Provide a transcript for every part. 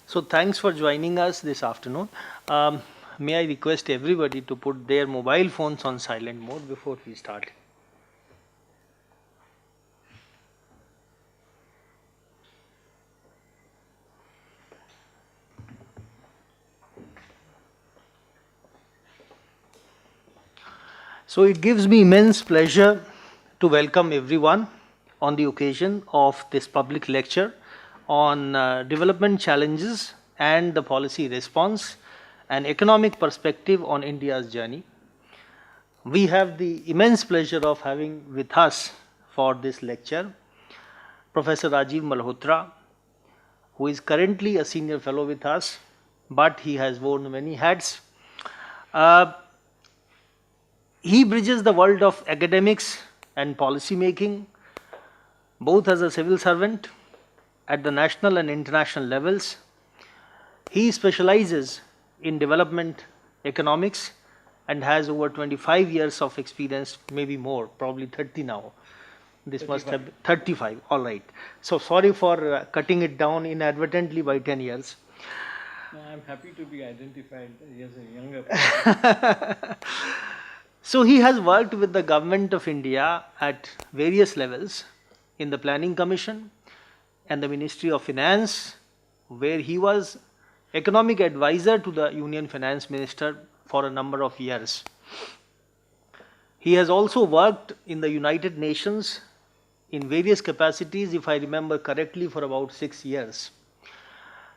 So thanks for joining us this afternoon. May I request everybody to put their mobile phones on silent mode before we start. So it gives me immense pleasure to welcome everyone on the occasion of this public lecture on development challenges and the policy response and economic perspective on India's journey. We have the immense pleasure of having with us for this lecture Professor Rajeev Malhotra, who is currently a senior fellow with us, but he has worn many hats. He bridges the world of academics and policy making, both as a civil servant at the national and international levels. He specializes in development economics and has over 25 years of experience, maybe more, probably 30 now. This 35. Must have been 35, all right. So sorry for cutting it down inadvertently by 10 years. No, I'm happy to be identified as a younger person. So he has worked with the government of India at various levels in the Planning Commission and the Ministry of Finance, where he was economic advisor to the Union Finance Minister for a number of years. He has also worked in the United Nations in various capacities, if I remember correctly, for about 6 years.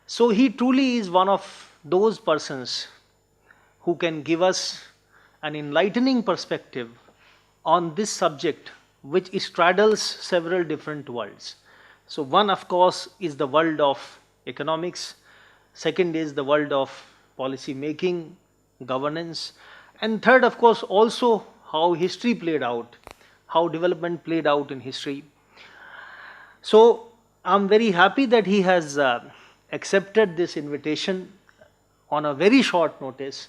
So he truly is one of those persons who can give us an enlightening perspective on this subject, which straddles several different worlds. So one, of course, is the world of economics. Second is the world of policy making, governance. And third, of course, also how history played out, how development played out in history. So I'm very happy that he has accepted this invitation on a very short notice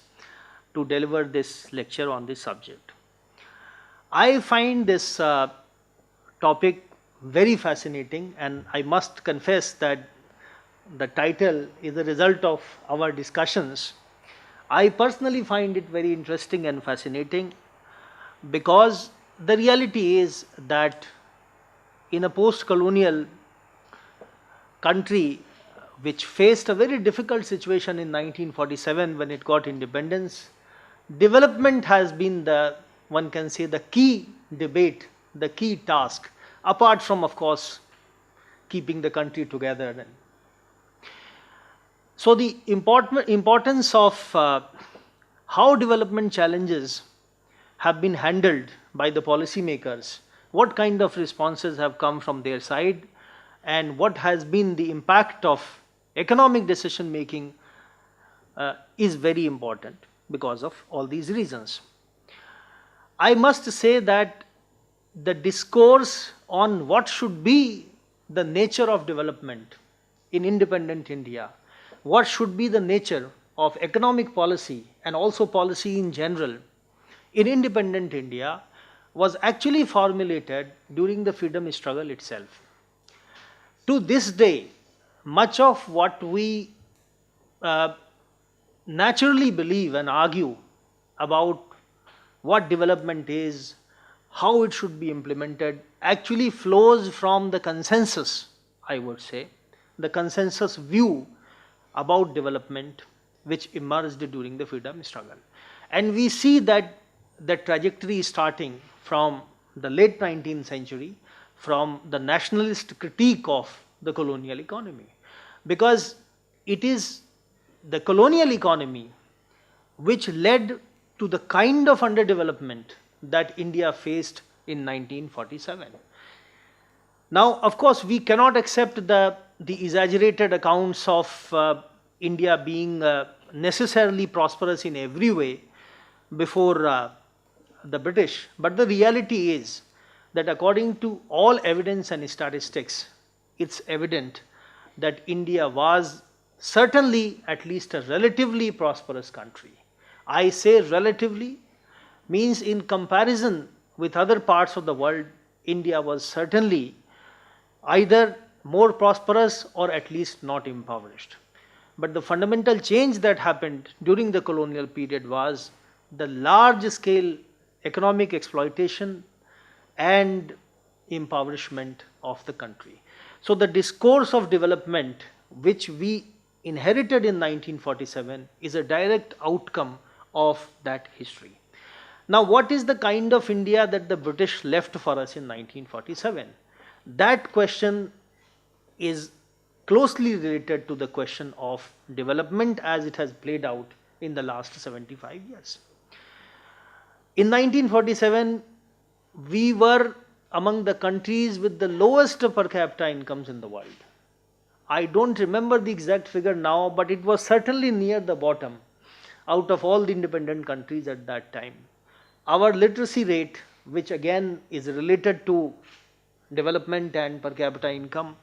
to deliver this lecture on this subject. I find this topic very fascinating, and I must confess that the title is a result of our discussions. I personally find it very interesting and fascinating because the reality is that in a post-colonial country which faced a very difficult situation in 1947 when it got independence, development has been the, one can say, the key debate, the key task, apart from, of course, keeping the country together. So the importance of how development challenges have been handled by the policymakers, what kind of responses have come from their side, and what has been the impact of economic decision making is very important because of all these reasons. I must say that the discourse on what should be the nature of development in independent India, what should be the nature of economic policy and also policy in general in independent India was actually formulated during the freedom struggle itself. To this day, much of what we naturally believe and argue about what development is, how it should be implemented, actually flows from the consensus, I would say, the consensus view about development which emerged during the freedom struggle. And we see that the trajectory is starting from the late 19th century, from the nationalist critique of the colonial economy, because it is the colonial economy which led to the kind of underdevelopment that India faced in 1947. Now, of course, we cannot accept the exaggerated accounts of India being necessarily prosperous in every way before the British, but the reality is that according to all evidence and statistics, it's evident that India was certainly at least a relatively prosperous country. I say relatively means in comparison with other parts of the world, India was certainly either more prosperous or at least not impoverished. But the fundamental change that happened during the colonial period was the large scale economic exploitation and impoverishment of the country. So the discourse of development which we inherited in 1947 is a direct outcome of that history. Now, what is the kind of India that the British left for us in 1947? That question is closely related to the question of development as it has played out in the last 75 years. In 1947, we were among the countries with the lowest per capita incomes in the world. I don't remember the exact figure now, but it was certainly near the bottom out of all the independent countries at that time. Our literacy rate, which again is related to development and per capita income,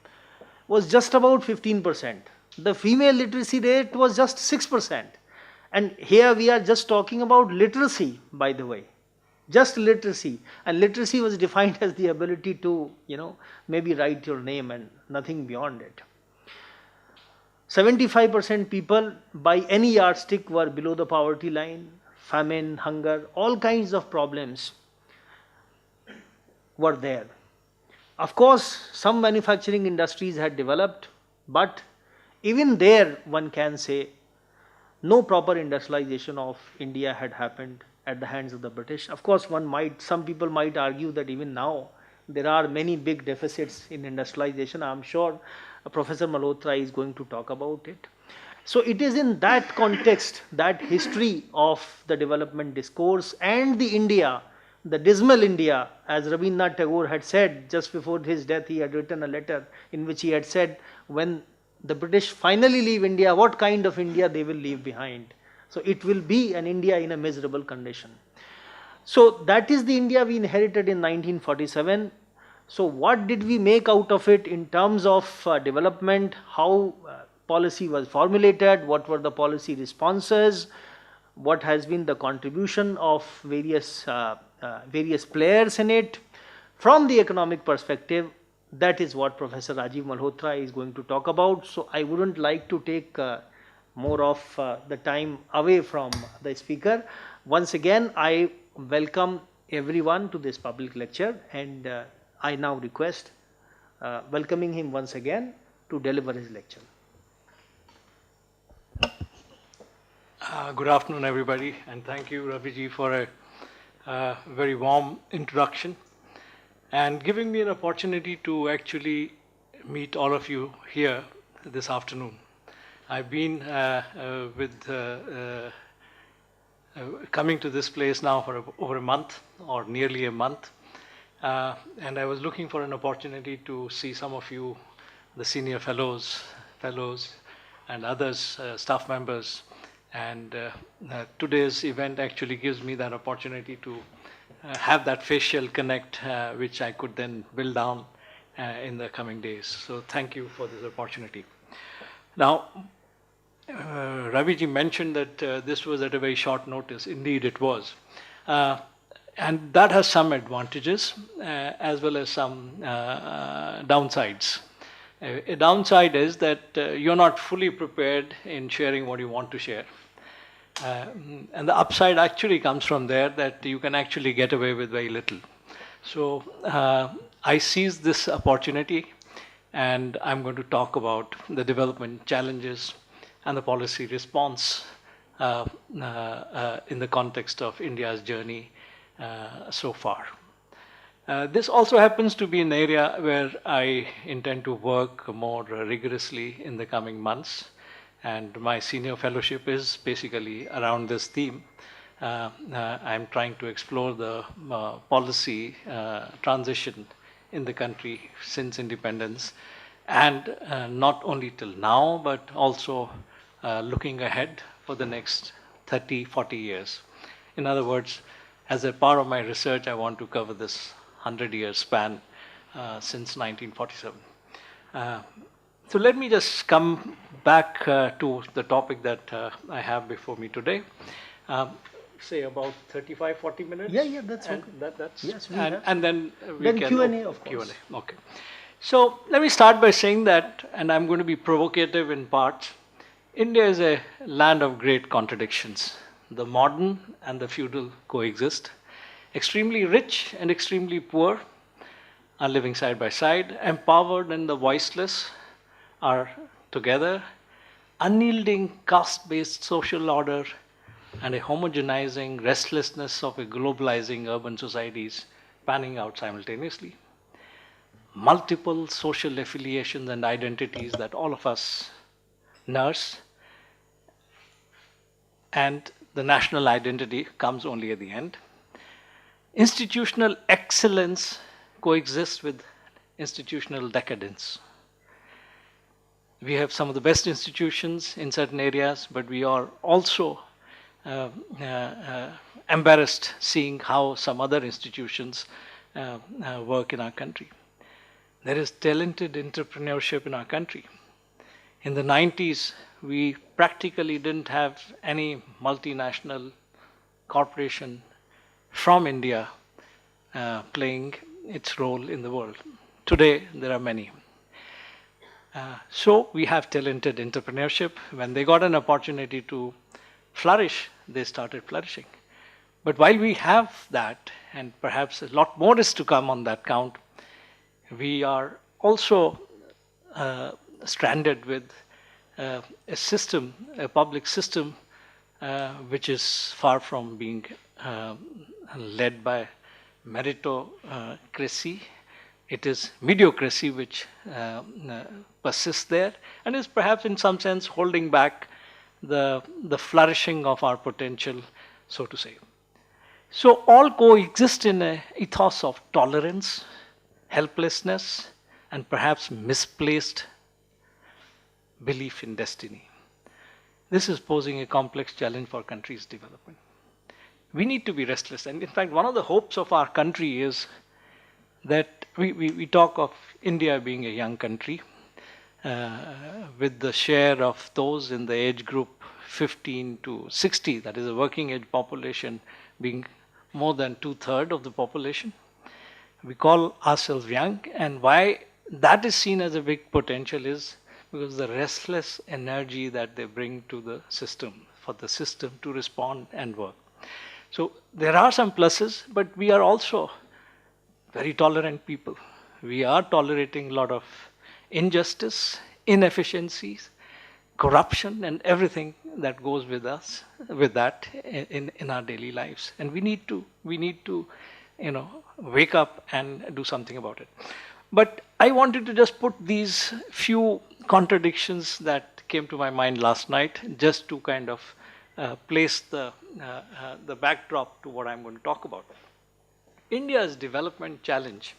was just about 15%. The female literacy rate was just 6%. And here we are just talking about literacy, by the way. Just literacy. And literacy was defined as the ability to, maybe write your name and nothing beyond it. 75% people by any yardstick were below the poverty line. Famine, hunger, all kinds of problems were there. Of course, some manufacturing industries had developed, but even there one can say no proper industrialization of India had happened at the hands of the British. Of course, some people might argue that even now there are many big deficits in industrialization. I am sure Professor Malhotra is going to talk about it. So it is in that context, that history of the development discourse and the India, the dismal India, as Rabindranath Tagore had said just before his death, he had written a letter in which he had said, when the British finally leave India, what kind of India they will leave behind. So it will be an India in a miserable condition. So that is the India we inherited in 1947. So what did we make out of it in terms of development, how policy was formulated, what were the policy responses, what has been the contribution of various players in it. From the economic perspective, that is what Professor Rajeev Malhotra is going to talk about. So I wouldn't like to take more of the time away from the speaker. Once again, I welcome everyone to this public lecture, and I now request welcoming him once again to deliver his lecture. Good afternoon, everybody, and thank you, Raviji, for a very warm introduction and giving me an opportunity to actually meet all of you here this afternoon. I've been coming to this place now for over a month, or nearly a month, and I was looking for an opportunity to see some of you, the senior fellows, and others, staff members. And today's event actually gives me that opportunity to have that facial connect, which I could then build on in the coming days. So thank you for this opportunity. Now, Raviji mentioned that this was at a very short notice. Indeed, it was. And that has some advantages as well as some downsides. A downside is that you're not fully prepared in sharing what you want to share. And the upside actually comes from there, that you can actually get away with very little. So I seized this opportunity, and I'm going to talk about the development challenges and the policy response in the context of India's journey so far. This also happens to be an area where I intend to work more rigorously in the coming months, and my senior fellowship is basically around this theme. I'm trying to explore the policy transition in the country since independence, and not only till now, but also looking ahead for the next 30, 40 years. In other words, as a part of my research, I want to cover this 100-year span since 1947. So let me just come back to the topic that I have before me today. Say about 35, 40 minutes? Yeah, that's okay. That's, yes, and then we then can... Q&A, of course. Q&A, okay. So let me start by saying that, and I'm going to be provocative in parts, India is a land of great contradictions. The modern and the feudal coexist. Extremely rich and extremely poor are living side by side. Empowered and the voiceless are together. Unyielding caste based social order and a homogenizing restlessness of a globalizing urban societies panning out simultaneously. Multiple social affiliations and identities that all of us nurse, and the national identity comes only at the end. Institutional excellence coexists with institutional decadence. We have some of the best institutions in certain areas, but we are also uh, embarrassed seeing how some other institutions work in our country. There is talented entrepreneurship in our country. In the 90s, we practically didn't have any multinational corporation from India playing its role in the world. Today, there are many. So we have talented entrepreneurship. When they got an opportunity to flourish, they started flourishing. But while we have that, and perhaps a lot more is to come on that count, we are also stranded with a system, a public system, which is far from being led by meritocracy. It is mediocracy which persists there and is perhaps in some sense holding back the flourishing of our potential, so to say. So all coexist in an ethos of tolerance, helplessness, and perhaps misplaced belief in destiny. This is posing a complex challenge for country's development. We need to be restless. And in fact, one of the hopes of our country is that we talk of India being a young country with the share of those in the age group 15 to 60, that is a working age population, being more than 2/3 of the population. We call ourselves young, and why that is seen as a big potential is because the restless energy that they bring to the system, for the system to respond and work. So there are some pluses, but we are also very tolerant people. We are tolerating a lot of injustice, inefficiencies, corruption, and everything that goes with us, with that in our daily lives. And we need to wake up and do something about it. But I wanted to just put these few contradictions that came to my mind last night, just to kind of place the backdrop to what I'm going to talk about. India's development challenge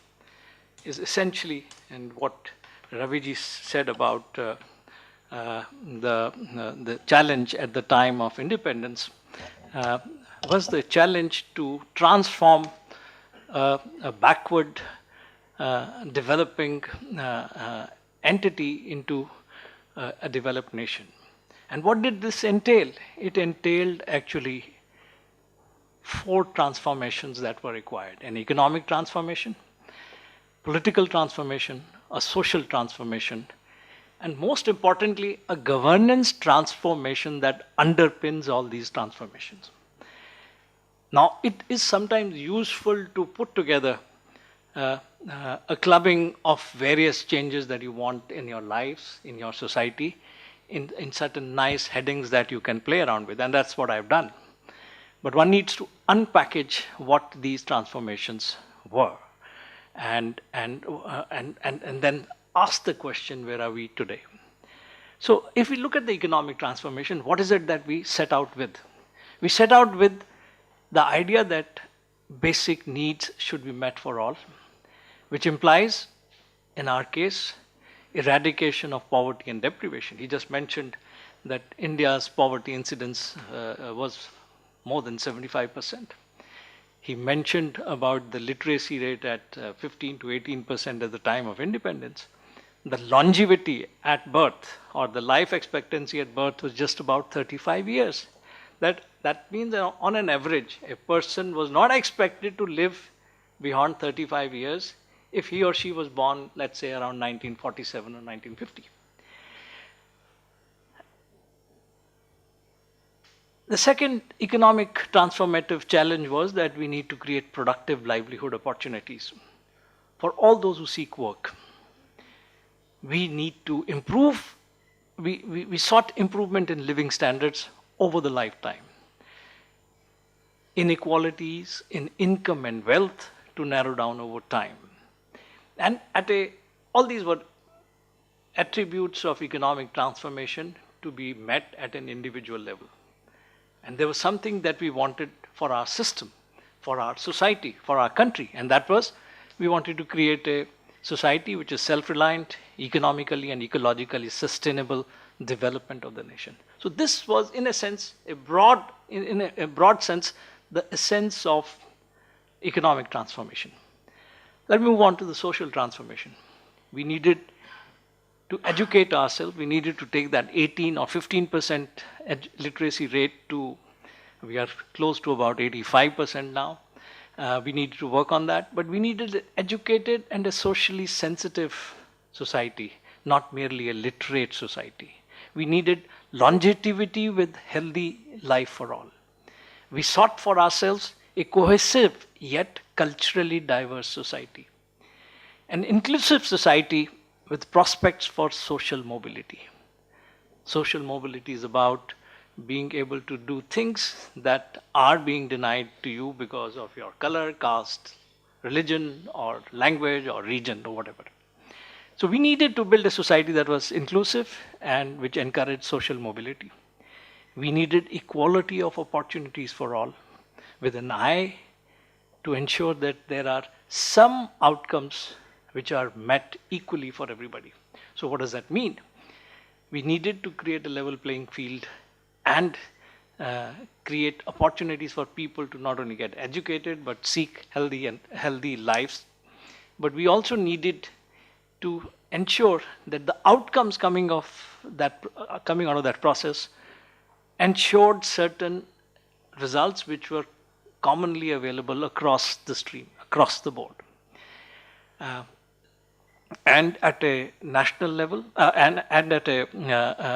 is essentially, and what Raviji said about the challenge at the time of independence, was the challenge to transform a backward developing entity into a developed nation. And what did this entail? It entailed actually 4 transformations that were required: an economic transformation, political transformation, a social transformation, and most importantly, a governance transformation that underpins all these transformations. Now, it is sometimes useful to put together a clubbing of various changes that you want in your lives, in your society, in certain nice headings that you can play around with, and that's what I've done. But one needs to unpackage what these transformations were, and then ask the question, where are we today? So if we look at the economic transformation, what is it that we set out with? We set out with the idea that basic needs should be met for all, which implies, in our case, eradication of poverty and deprivation. He just mentioned that India's poverty incidence was more than 75%. He mentioned about the literacy rate at 15 to 18% at the time of independence. The longevity at birth, or the life expectancy at birth, was just about 35 years. That means that on an average, a person was not expected to live beyond 35 years if he or she was born, let's say, around 1947 or 1950. The second economic transformative challenge was that we need to create productive livelihood opportunities for all those who seek work. We need to improve, we sought improvement in living standards over the lifetime. Inequalities in income and wealth to narrow down over time. And all these were attributes of economic transformation to be met at an individual level. And there was something that we wanted for our system, for our society, for our country, and that was we wanted to create a society which is self-reliant, economically and ecologically sustainable development of the nation. So this was, in a sense, in a broad sense, the essence of economic transformation. Let me move on to the social transformation. We needed to educate ourselves. We needed to take that 18 or 15% literacy rate to, we are close to about 85% now. We needed to work on that, but we needed an educated and a socially sensitive society, not merely a literate society. We needed longevity with healthy life for all. We sought for ourselves a cohesive yet culturally diverse society, an inclusive society with prospects for social mobility. Social mobility is about being able to do things that are being denied to you because of your color, caste, religion, or language, or region, or whatever. So we needed to build a society that was inclusive and which encouraged social mobility. We needed equality of opportunities for all, with an eye to ensure that there are some outcomes which are met equally for everybody. So what does that mean? We needed to create a level playing field and create opportunities for people to not only get educated but seek healthy lives. But we also needed to ensure that the outcomes coming out of that process ensured certain results which were commonly available across the stream, across the board. And at a national level,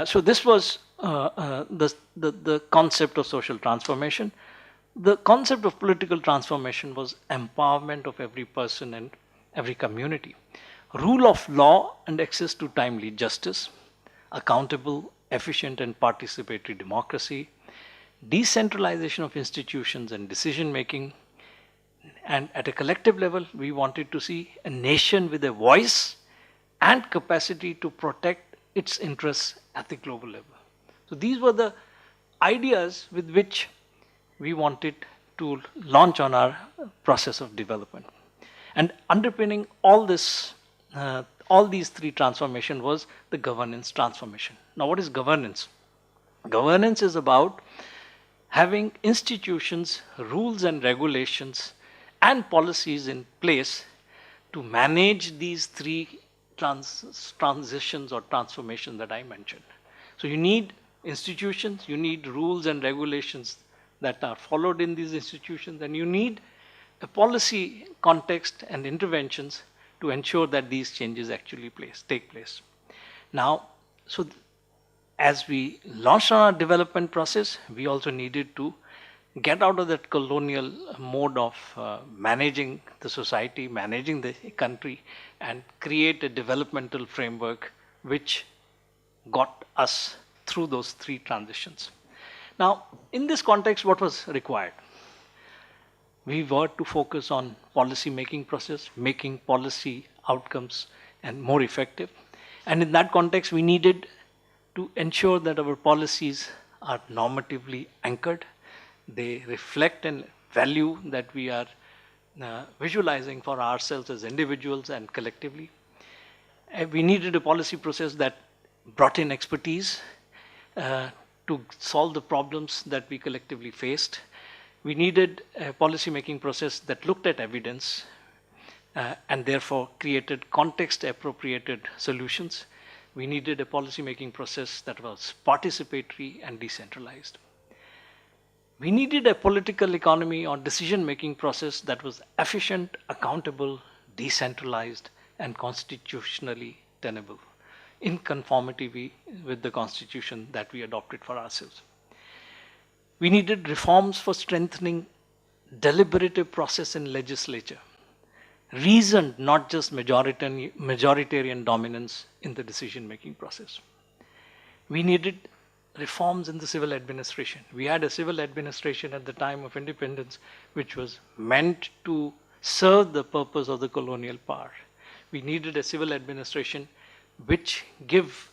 so this was the concept of social transformation. The concept of political transformation was empowerment of every person and every community. Rule of law and access to timely justice, accountable, efficient and participatory democracy, decentralization of institutions and decision making. And at a collective level, we wanted to see a nation with a voice and capacity to protect its interests at the global level. So these were the ideas with which we wanted to launch on our process of development. And underpinning all these three transformations was the governance transformation. Now, what is governance? Governance is about having institutions, rules and regulations and policies in place to manage these three transitions or transformations that I mentioned. So you need institutions, you need rules and regulations that are followed in these institutions, and you need a policy context and interventions to ensure that these changes actually take place. Now, so as we launched on our development process, we also needed to get out of that colonial mode of managing the society, managing the country, and create a developmental framework which got us through those three transitions. Now, in this context, what was required? We were to focus on policy making process, making policy outcomes and more effective. And in that context, we needed to ensure that our policies are normatively anchored. They reflect and value that we are visualizing for ourselves as individuals and collectively. We needed a policy process that brought in expertise to solve the problems that we collectively faced. We needed a policy making process that looked at evidence and therefore created context appropriated solutions. We needed a policy making process that was participatory and decentralized. We needed a political economy or decision making process that was efficient, accountable, decentralized and constitutionally tenable, in conformity with the constitution that we adopted for ourselves. We needed reforms for strengthening deliberative process in legislature, reasoned, not just majoritarian dominance in the decision-making process. We needed reforms in the civil administration. We had a civil administration at the time of independence which was meant to serve the purpose of the colonial power. We needed a civil administration which gave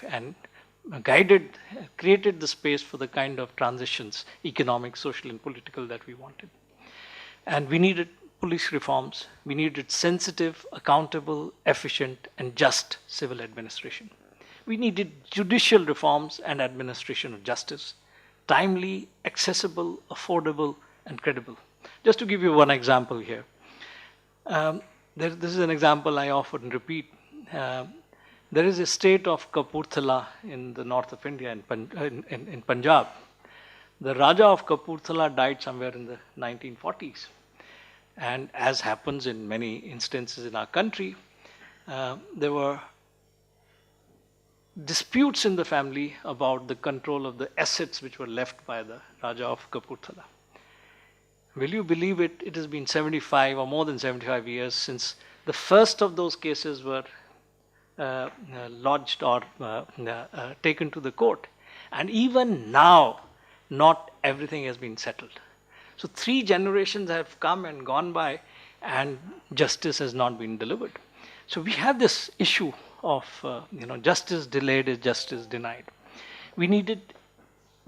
and created the space for the kind of transitions, economic, social, and political that we wanted. And we needed police reforms. We needed sensitive, accountable, efficient, and just civil administration. We needed judicial reforms and administration of justice, timely, accessible, affordable, and credible. Just to give you one example here. This is an example I often repeat. There is a state of Kapurthala in the north of India, in Punjab. The Raja of Kapurthala died somewhere in the 1940s. And as happens in many instances in our country, there were disputes in the family about the control of the assets which were left by the Raja of Kapurthala. Will you believe it? It has been 75 or more than 75 years since the first of those cases were lodged or taken to the court. And even now, not everything has been settled. So 3 generations have come and gone by and justice has not been delivered. So we have this issue of justice delayed is justice denied. We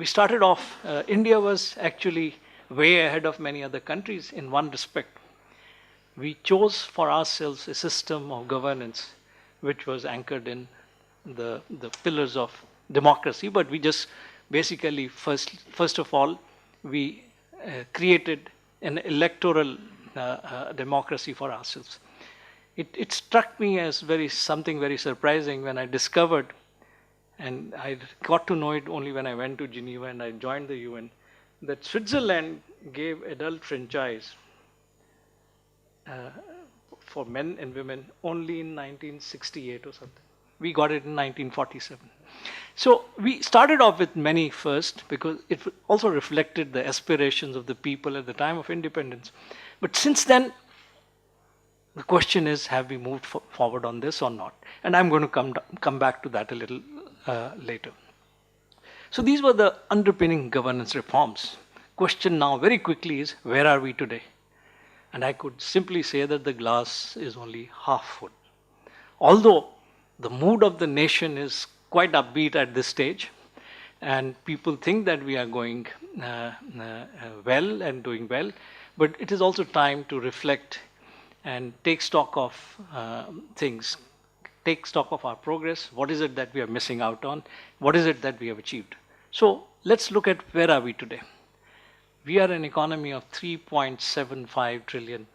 started off, India was actually way ahead of many other countries in one respect. We chose for ourselves a system of governance which was anchored in the pillars of democracy, but we just basically first of all we created an electoral democracy for ourselves. It struck me as something very surprising when I discovered, and I got to know it only when I went to Geneva and I joined the UN, that Switzerland gave adult franchise for men and women only in 1968 or something. We got it in 1947. So we started off with many first because it also reflected the aspirations of the people at the time of independence. But since then, the question is, have we moved forward on this or not? And I'm going to come back to that a little later. So these were the underpinning governance reforms. Question now very quickly is, where are we today? And I could simply say that the glass is only half full. Although the mood of the nation is quite upbeat at this stage, and people think that we are going well and doing well, but it is also time to reflect and take stock of things, take stock of our progress. What is it that we are missing out on? What is it that we have achieved? So let's look at where are we today. We are an economy of 3.75 trillion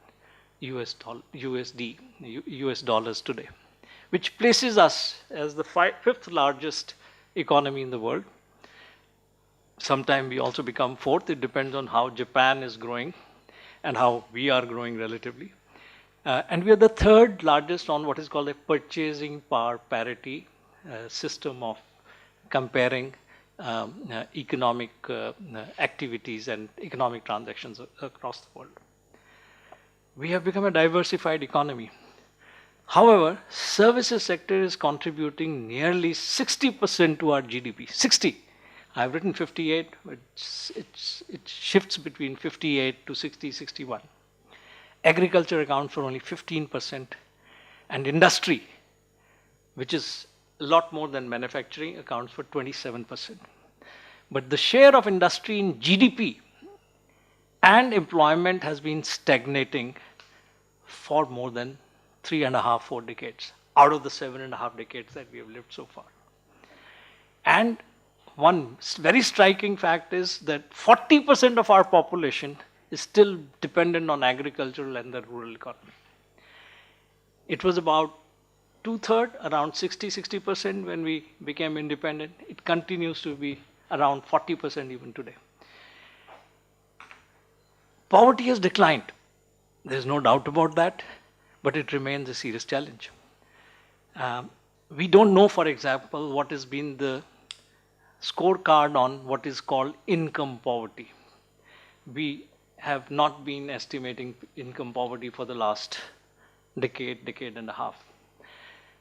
US dollars today, which places us as the 5th largest economy in the world. Sometime we also become 4th. It depends on how Japan is growing and how we are growing relatively. And we are the 3rd largest on what is called a purchasing power parity system of comparing economic activities and economic transactions across the world. We have become a diversified economy. However, services sector is contributing nearly 60% to our GDP. 60. I've written 58, but it shifts between 58 to 60, 61. Agriculture accounts for only 15%, and industry, which is a lot more than manufacturing, accounts for 27%. But the share of industry in GDP and employment has been stagnating for more than 3.5, 4 decades, out of the 7.5 decades that we have lived so far. And one very striking fact is that 40% of our population is still dependent on agricultural and the rural economy. It was about 2/3, around 60% when we became independent. It continues to be around 40% even today. Poverty has declined. There's no doubt about that, but it remains a serious challenge. We don't know, for example, what has been the scorecard on what is called income poverty. We have not been estimating income poverty for the last decade and a half.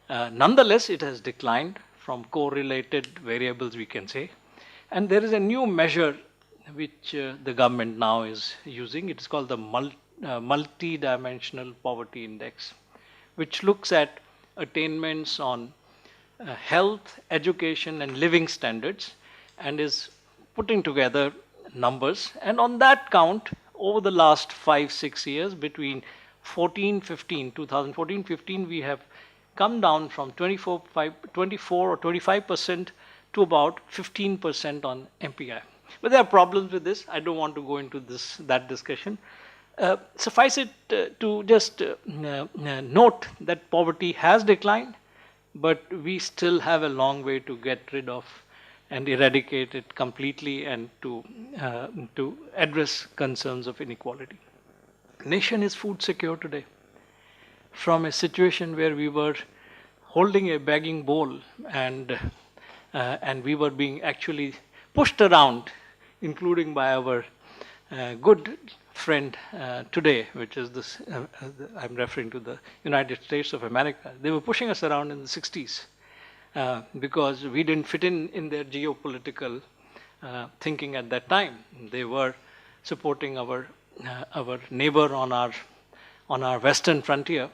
Nonetheless, it has declined from correlated variables, we can say. And there is a new measure which the government now is using. It is called the multi-dimensional poverty index, which looks at attainments on health, education, and living standards, and is putting together numbers. And on that count, over the last 5-6 years, between 2014-15, we have come down from 24 or 25% to about 15% on MPI. But there are problems with this. I don't want to go into that discussion. Suffice it to just note that poverty has declined, but we still have a long way to get rid of and eradicate it completely, and to address concerns of inequality. Nation is food secure today. From a situation where we were holding a begging bowl, and we were being actually pushed around, including by our good friend today, which is this, I'm referring to the United States of America. They were pushing us around in the 60s because we didn't fit in their geopolitical thinking at that time. They were supporting our neighbor on our western frontier,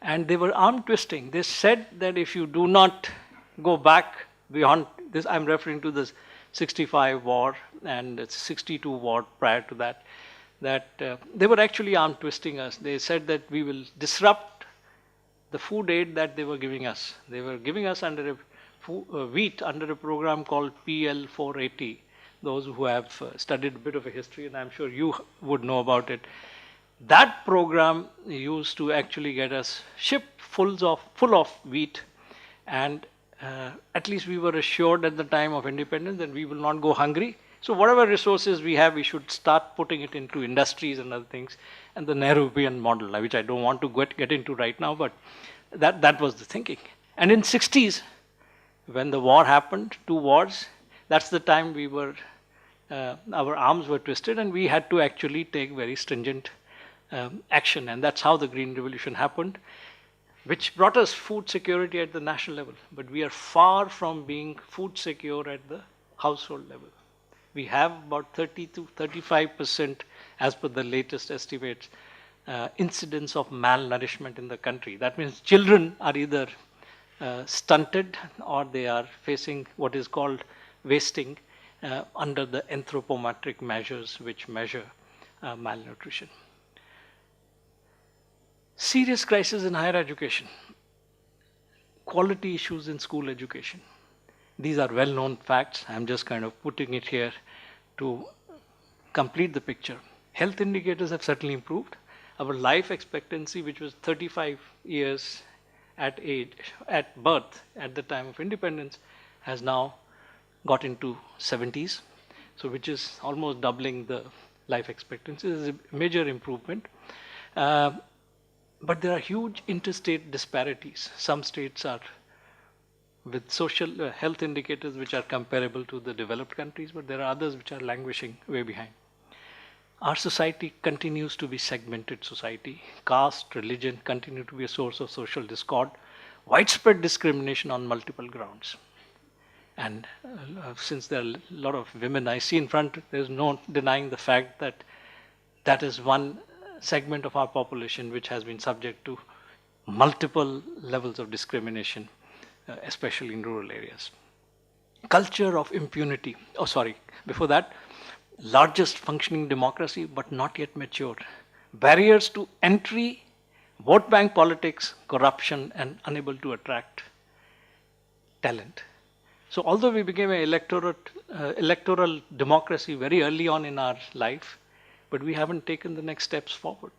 and they were arm twisting. They said that if you do not go back beyond this, I'm referring to this 65 war and 62 war prior to that, they were actually arm twisting us. They said that we will disrupt the food aid that they were giving us. They were giving us under wheat under a program called PL 480. Those who have studied a bit of a history, and I'm sure you would know about it. That program used to actually get us shipped full of wheat, and at least we were assured at the time of independence that we will not go hungry. So whatever resources we have, we should start putting it into industries and other things. And the Nehruvian model, which I don't want to get into right now, but that was the thinking. And in 60s, when the war happened, 2 wars, that's the time we were, our arms were twisted, and we had to actually take very stringent action. And that's how the Green Revolution happened, which brought us food security at the national level. But we are far from being food secure at the household level. We have about 30 to 35%, as per the latest estimates, incidence of malnourishment in the country. That means children are either stunted, or they are facing what is called wasting under the anthropometric measures which measure malnutrition. Serious crisis in higher education. Quality issues in school education. These are well-known facts. I'm just kind of putting it here to complete the picture. Health indicators have certainly improved. Our life expectancy, which was 35 years at birth at the time of independence, has now got into 70s, so which is almost doubling the life expectancy. This is a major improvement. But there are huge interstate disparities. Some states are with social health indicators which are comparable to the developed countries, but there are others which are languishing way behind. Our society continues to be segmented society. Caste, religion continue to be a source of social discord, widespread discrimination on multiple grounds. And since there are a lot of women I see in front, there's no denying the fact that that is one segment of our population which has been subject to multiple levels of discrimination, especially in rural areas. Culture of impunity. Before that, largest functioning democracy but not yet mature. Barriers to entry, vote bank politics, corruption, and unable to attract talent. So although we became an electoral democracy very early on in our life, but we haven't taken the next steps forward.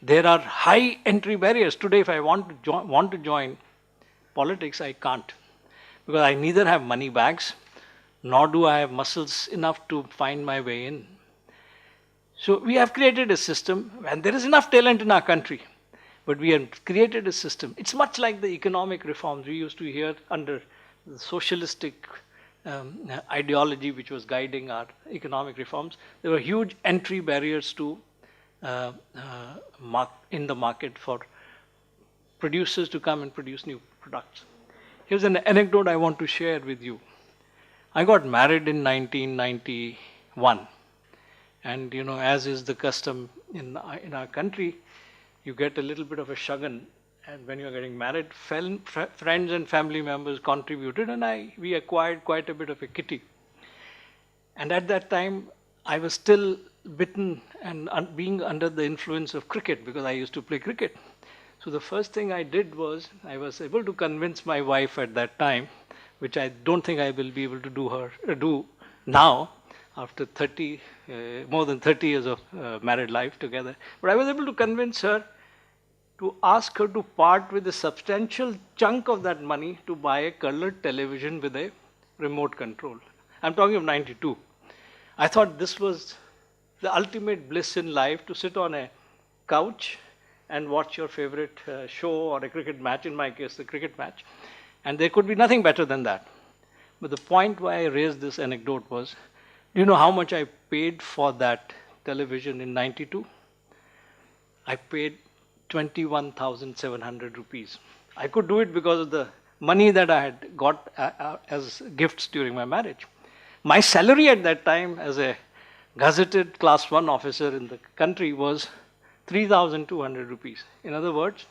There are high entry barriers. Today, if I want to join politics, I can't, because I neither have money bags, nor do I have muscles enough to find my way in. So we have created a system, and there is enough talent in our country, but we have created a system. It's much like the economic reforms we used to hear under the socialistic ideology which was guiding our economic reforms, there were huge entry barriers to in the market for producers to come and produce new products. Here's an anecdote I want to share with you. I got married in 1991, and as is the custom in our country, you get a little bit of a shagan, and when you're getting married, friends and family members contributed, and we acquired quite a bit of a kitty. And at that time, I was still bitten and being under the influence of cricket, because I used to play cricket. So the first thing I did was, I was able to convince my wife at that time, which I don't think I will be able to do now, after more than 30 years of married life together. But I was able to convince her to ask her to part with a substantial chunk of that money to buy a colored television with a remote control. I'm talking of 92. I thought this was the ultimate bliss in life, to sit on a couch and watch your favorite show or a cricket match, in my case, the cricket match. And there could be nothing better than that. But the point why I raised this anecdote was, do you know how much I paid for that television in 92? I paid 21,700 rupees. I could do it because of the money that I had got as gifts during my marriage. My salary at that time as a gazetted class 1 officer in the country was 3,200 rupees. In other words,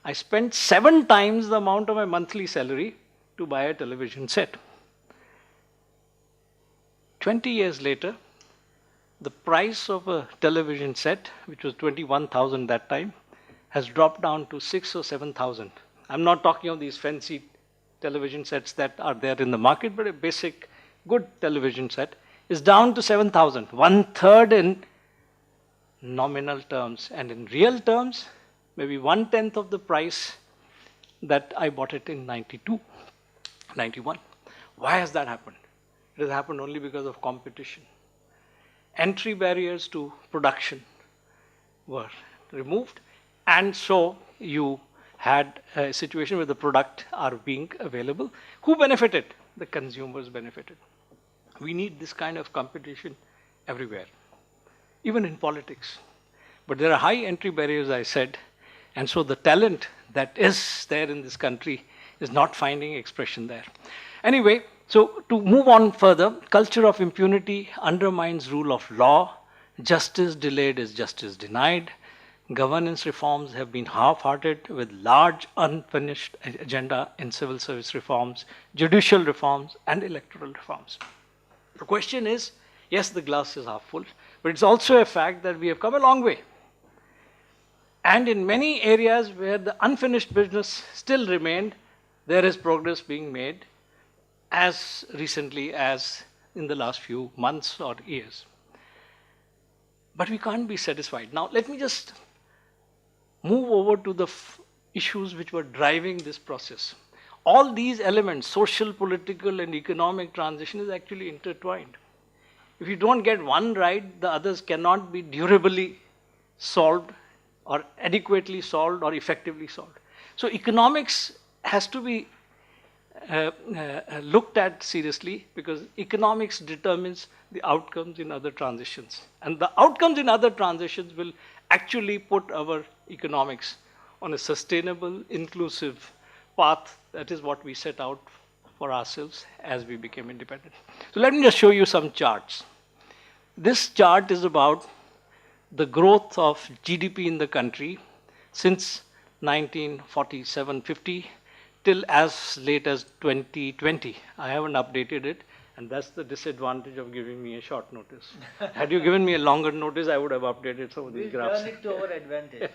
I spent 7 times the amount of my monthly salary to buy a television set. 20 years later, the price of a television set, which was 21,000 that time, has dropped down to 6,000 or 7,000. I'm not talking of these fancy television sets that are there in the market, but a basic good television set is down to 7,000, 1/3 in nominal terms, and in real terms, maybe 1/10 of the price that I bought it in 92, 91. Why has that happened? It has happened only because of competition. Entry barriers to production were removed, and so you had a situation where the product are being available. Who benefited? The consumers benefited. We need this kind of competition everywhere, even in politics. But there are high entry barriers, I said, and so the talent that is there in this country is not finding expression there. Anyway, so to move on further, culture of impunity undermines rule of law. Justice delayed is justice denied. Governance reforms have been half-hearted, with large unfinished agenda in civil service reforms, judicial reforms, and electoral reforms. The question is, yes, the glass is half full, but it's also a fact that we have come a long way. And in many areas where the unfinished business still remained, there is progress being made, as recently as in the last few months or years. But we can't be satisfied. Now, let me just move over to the issues which were driving this process. All these elements, social, political, and economic transition, is actually intertwined. If you don't get one right, the others cannot be durably solved or adequately solved or effectively solved. So economics has to be looked at seriously, because economics determines the outcomes in other transitions. And the outcomes in other transitions will actually put our economics on a sustainable, inclusive path. That is what we set out for ourselves as we became independent. So let me just show you some charts. This chart is about the growth of GDP in the country since 1947-50 till as late as 2020. I haven't updated it, and that's the disadvantage of giving me a short notice. Had you given me a longer notice, I would have updated some of these graphs. Turn it to our advantage.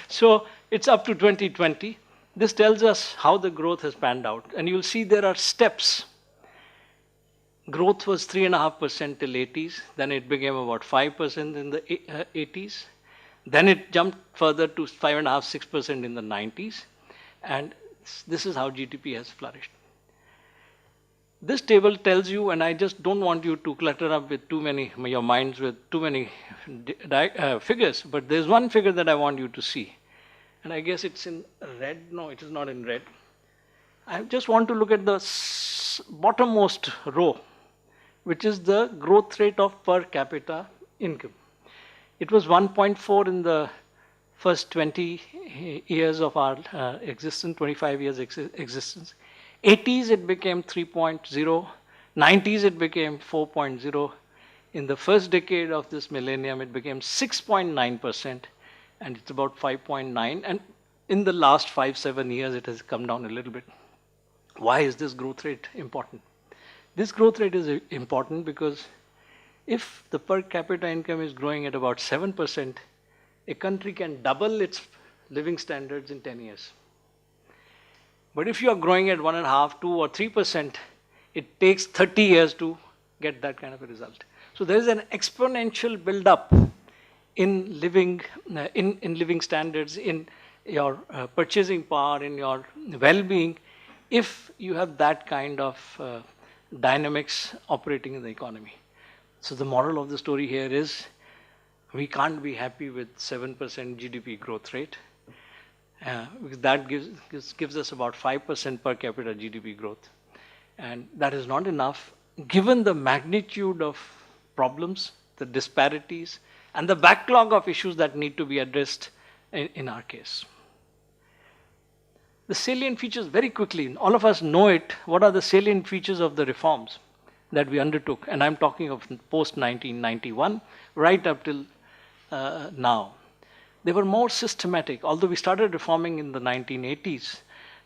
So it's up to 2020. This tells us how the growth has panned out. And you'll see there are steps. Growth was 3.5% till 80s. Then it became about 5% in the 80s. Then it jumped further to 5.5%, 6% in the 90s. And this is how GDP has flourished. This table tells you, and I just don't want you to clutter up with your minds with too many figures, but there's one figure that I want you to see. And I guess it's in red. No, it is not in red. I just want to look at the bottommost row, which is the growth rate of per capita income. It was 1.4 in the first 20 years of our existence, 25 years existence. 80s it became 3.0, 90s it became 4.0. In the first decade of this millennium, it became 6.9%, and it's about 5.9. And in the last 5-7 years, it has come down a little bit. Why is this growth rate important? This growth rate is important because if the per capita income is growing at about 7%, a country can double its living standards in 10 years. But if you are growing at 1.5%, 2%, or 3%, it takes 30 years to get that kind of a result. So there is an exponential build-up in living standards, in your purchasing power, in your well-being, if you have that kind of dynamics operating in the economy. So the moral of the story here is we can't be happy with 7% GDP growth rate, because that gives us about 5% per capita GDP growth. And that is not enough given the magnitude of problems, the disparities, and the backlog of issues that need to be addressed in our case. The salient features, very quickly, all of us know it, what are the salient features of the reforms that we undertook? And I'm talking of post 1991 right up till now. They were more systematic. Although we started reforming in the 1980s,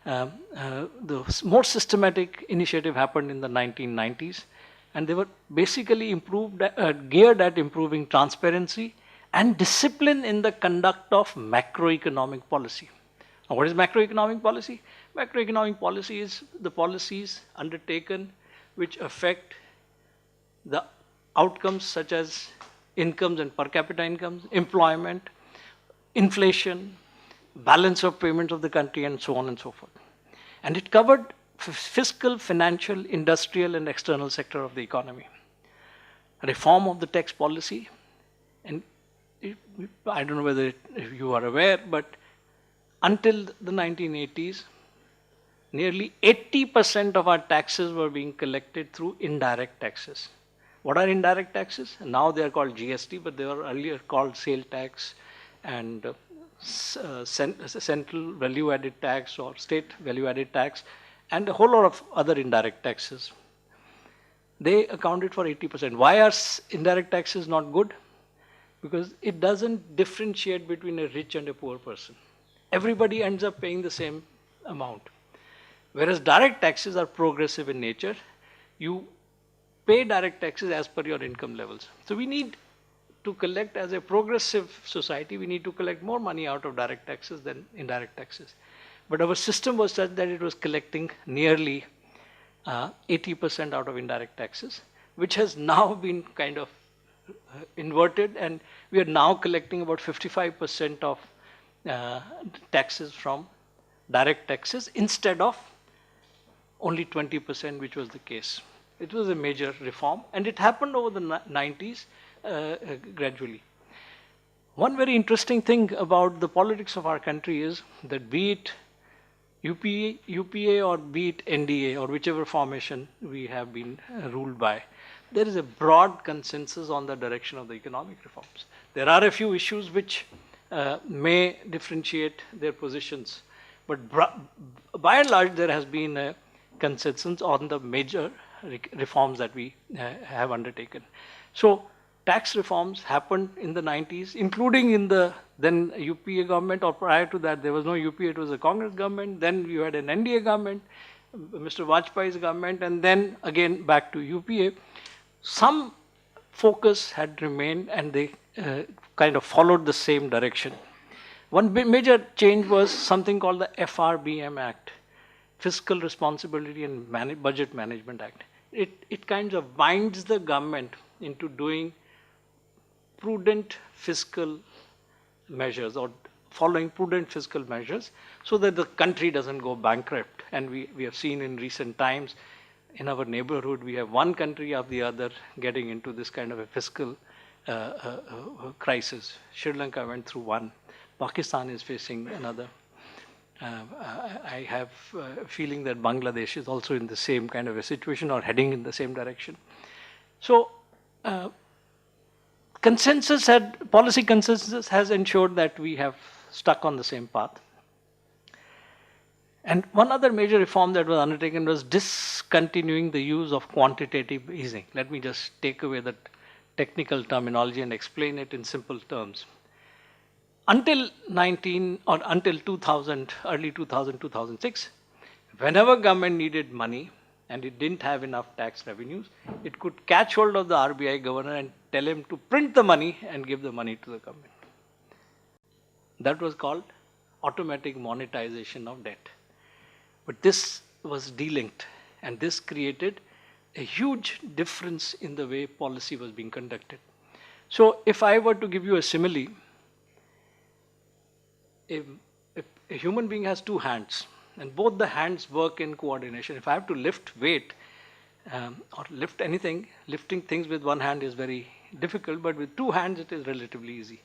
the more systematic initiative happened in the 1990s, and they were basically geared at improving transparency and discipline in the conduct of macroeconomic policy. Now, what is macroeconomic policy? Macroeconomic policy is the policies undertaken which affect the outcomes such as incomes and per capita incomes, employment, inflation, balance of payments of the country, and so on and so forth. And it covered fiscal, financial, industrial, and external sector of the economy. Reform of the tax policy, and I don't know whether you are aware, but until the 1980s, nearly 80% of our taxes were being collected through indirect taxes. What are indirect taxes? Now they are called GST, but they were earlier called sale tax and central value added tax or state value added tax, and a whole lot of other indirect taxes. They accounted for 80%. Why are indirect taxes not good? Because it doesn't differentiate between a rich and a poor person. Everybody ends up paying the same amount. Whereas direct taxes are progressive in nature. You pay direct taxes as per your income levels. So we need to collect, as a progressive society, we need to collect more money out of direct taxes than indirect taxes. But our system was such that it was collecting nearly 80% out of indirect taxes, which has now been kind of inverted, and we are now collecting about 55% of taxes from direct taxes instead of only 20%, which was the case. It was a major reform, and it happened over the 90s gradually. One very interesting thing about the politics of our country is that, be it UPA or be it NDA or whichever formation we have been ruled by, there is a broad consensus on the direction of the economic reforms. There are a few issues which may differentiate their positions, but by and large there has been a consensus on the major reforms that we have undertaken. So tax reforms happened in the 90s, including in the then UPA government, or prior to that there was no UPA, it was a Congress government. Then you had an NDA government, Mr. Vajpayee's government, and then again back to UPA. Some focus had remained, and they kind of followed the same direction. One major change was something called the FRBM Act, Fiscal Responsibility and Budget Management Act. It kind of binds the government into doing prudent fiscal measures or following prudent fiscal measures so that the country doesn't go bankrupt. And we have seen in recent times in our neighborhood, we have one country after the other getting into this kind of a fiscal crisis. Sri Lanka went through one. Pakistan is facing another. I have a feeling that Bangladesh is also in the same kind of a situation or heading in the same direction. So policy consensus has ensured that we have stuck on the same path. And one other major reform that was undertaken was discontinuing the use of quantitative easing. Let me just take away that technical terminology and explain it in simple terms. Until 2000, early 2000, 2006, whenever government needed money and it didn't have enough tax revenues, it could catch hold of the RBI governor and tell him to print the money and give the money to the government. That was called automatic monetization of debt. But this was delinked, and this created a huge difference in the way policy was being conducted. So if I were to give you a simile, a human being has two hands, and both the hands work in coordination. If I have to lift weight or lift anything, lifting things with one hand is very difficult, but with two hands it is relatively easy.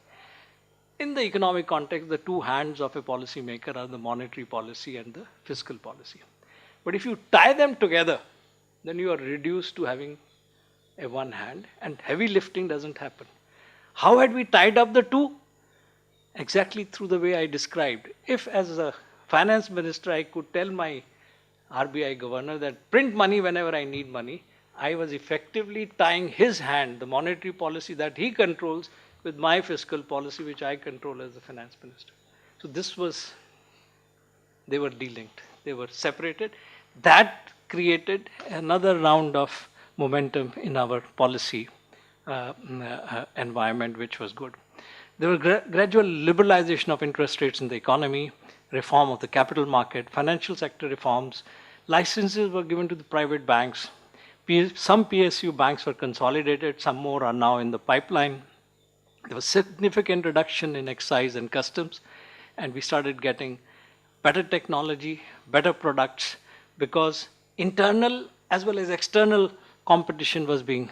In the economic context, the two hands of a policymaker are the monetary policy and the fiscal policy. But if you tie them together, then you are reduced to having a one hand, and heavy lifting doesn't happen. How had we tied up the two? Exactly through the way I described. If as a finance minister I could tell my RBI governor that print money whenever I need money, I was effectively tying his hand, the monetary policy that he controls, with my fiscal policy, which I control as the finance minister. So they were delinked, they were separated. That created another round of momentum in our policy environment, which was good. There was gradual liberalization of interest rates in the economy, reform of the capital market, financial sector reforms. Licenses were given to the private banks. Some PSU banks were consolidated, some more are now in the pipeline. There was significant reduction in excise and customs, and we started getting better technology, better products, because internal as well as external competition was being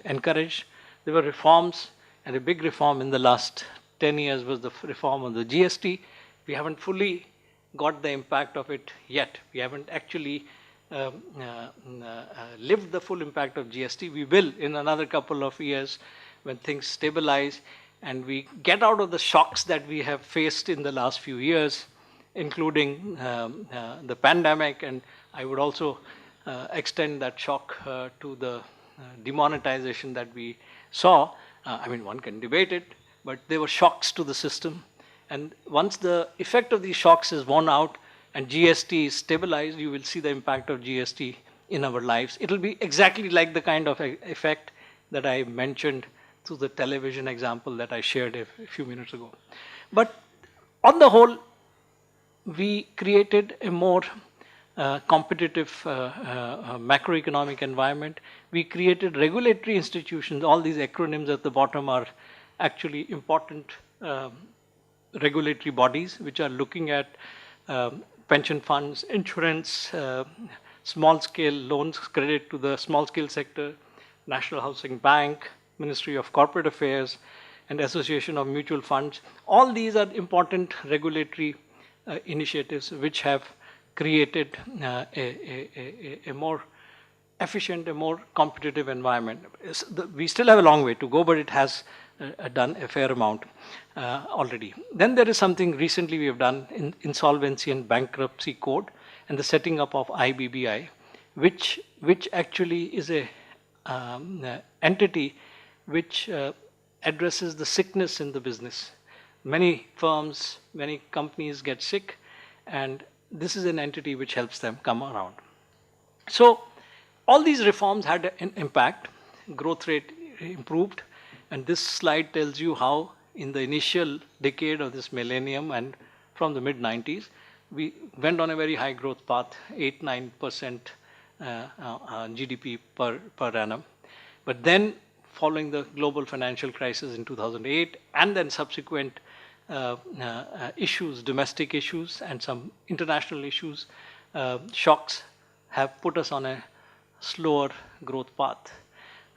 encouraged. There were reforms, and a big reform in the last 10 years was the reform of the GST. We haven't fully got the impact of it yet. We haven't actually lived the full impact of GST. We will in another couple of years when things stabilize and we get out of the shocks that we have faced in the last few years, including the pandemic. And I would also extend that shock to the demonetization that we saw. I mean, one can debate it, but there were shocks to the system. And once the effect of these shocks is worn out and GST is stabilized, you will see the impact of GST in our lives. It will be exactly like the kind of effect that I mentioned through the television example that I shared a few minutes ago. But on the whole, we created a more competitive macroeconomic environment. We created regulatory institutions. All these acronyms at the bottom are actually important regulatory bodies which are looking at pension funds, insurance, small scale loans, credit to the small scale sector, National Housing Bank, Ministry of Corporate Affairs, and Association of Mutual Funds. All these are important regulatory initiatives which have created a more efficient, a more competitive environment. We still have a long way to go, but it has done a fair amount already. Then there is something recently we have done in Insolvency and Bankruptcy Code and the setting up of IBBI, which actually is a entity which addresses the sickness in the business. Many firms, many companies get sick, and this is an entity which helps them come around. So all these reforms had an impact. Growth rate improved, and this slide tells you how in the initial decade of this millennium and from the mid-90s, we went on a very high growth path, 8-9% GDP per annum. But then following the global financial crisis in 2008 and then subsequent issues, domestic issues and some international issues, shocks have put us on a slower growth path.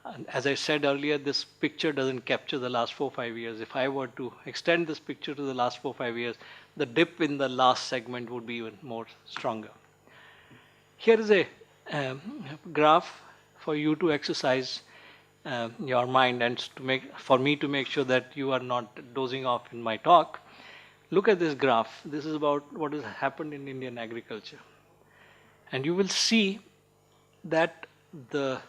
And as I said earlier, this picture doesn't capture the last 4-5 years. If I were to extend this picture to the last 4-5 years, the dip in the last segment would be even more stronger. Here is a graph for you to exercise your mind and for me to make sure that you are not dozing off in my talk. Look at this graph. This is about what has happened in Indian agriculture. And you will see that the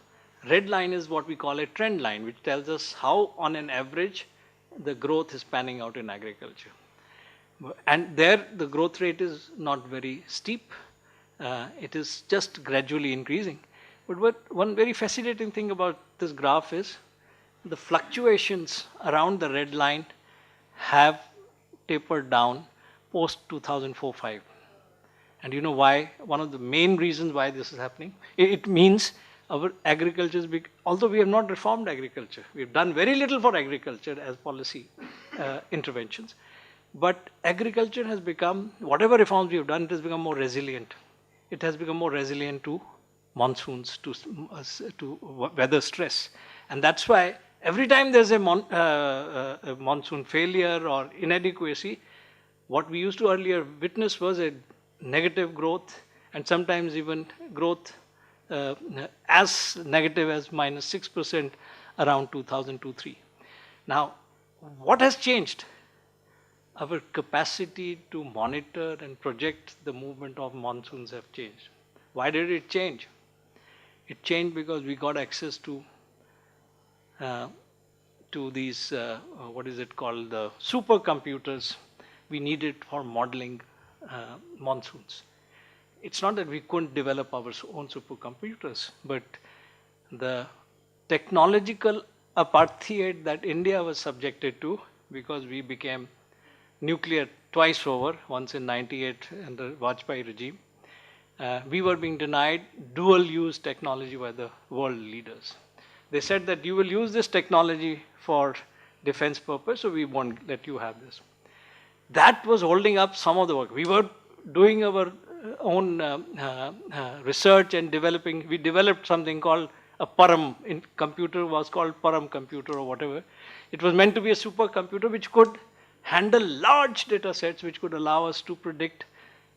red line is what we call a trend line, which tells us how, on an average, the growth is panning out in agriculture. And there, the growth rate is not very steep. It is just gradually increasing. But one very fascinating thing about this graph is the fluctuations around the red line have tapered down post 2004-5. And you know why? One of the main reasons why this is happening, it means our agriculture is big. Although we have not reformed agriculture, we have done very little for agriculture as policy interventions. But agriculture has become, whatever reforms we have done, it has become more resilient. It has become more resilient to monsoons, to weather stress. And that's why every time there's a monsoon failure or inadequacy, what we used to earlier witness was a negative growth, and sometimes even growth as negative as -6% around 2002-03. Now, what has changed? Our capacity to monitor and project the movement of monsoons have changed. Why did it change? It changed because we got access to these, what is it called, the supercomputers we needed for modeling monsoons. It's not that we couldn't develop our own supercomputers, but the technological apartheid that India was subjected to, because we became nuclear twice over, once in 98 under Vajpayee regime, we were being denied dual-use technology by the world leaders. They said that you will use this technology for defense purpose, so we won't let you have this. That was holding up some of the work. We were doing our own research and developing. We developed something called a Param. In computer was called Param computer or whatever. It was meant to be a supercomputer which could handle large data sets, which could allow us to predict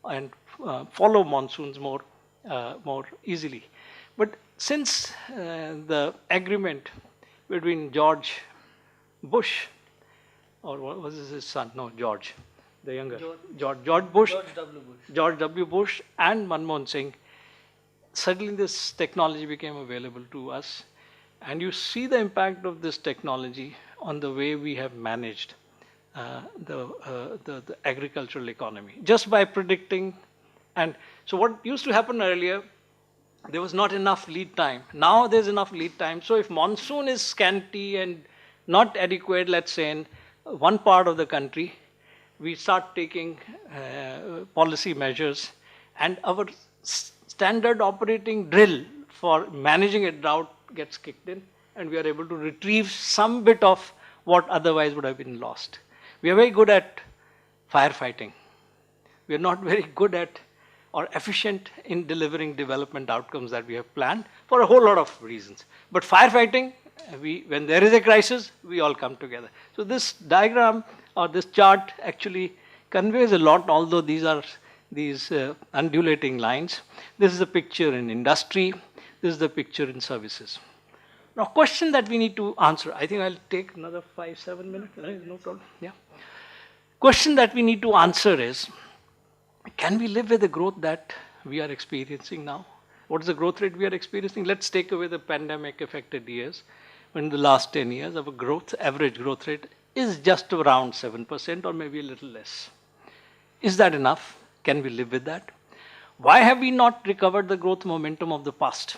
and follow monsoons more easily. But since the agreement between George Bush, or what was his son? No, George, the younger. George Bush. George W. Bush and Manmohan Singh. Suddenly this technology became available to us. And you see the impact of this technology on the way we have managed the agricultural economy. Just by predicting. And so what used to happen earlier, there was not enough lead time. Now there's enough lead time. So if monsoon is scanty and not adequate, let's say in one part of the country, we start taking policy measures, and our standard operating drill for managing a drought gets kicked in, and we are able to retrieve some bit of what otherwise would have been lost. We are very good at firefighting. We are not very good at or efficient in delivering development outcomes that we have planned for a whole lot of reasons. But firefighting, when there is a crisis, we all come together. So this diagram or this chart actually conveys a lot, although these are undulating lines. This is a picture in industry. This is the picture in services. Now, question that we need to answer. I think I'll take another 5-7 minutes. No problem. Yeah. Question that we need to answer is, can we live with the growth that we are experiencing now? What is the growth rate we are experiencing? Let's take away the pandemic affected years. In the last 10 years, our average growth rate is just around 7% or maybe a little less. Is that enough? Can we live with that? Why have we not recovered the growth momentum of the past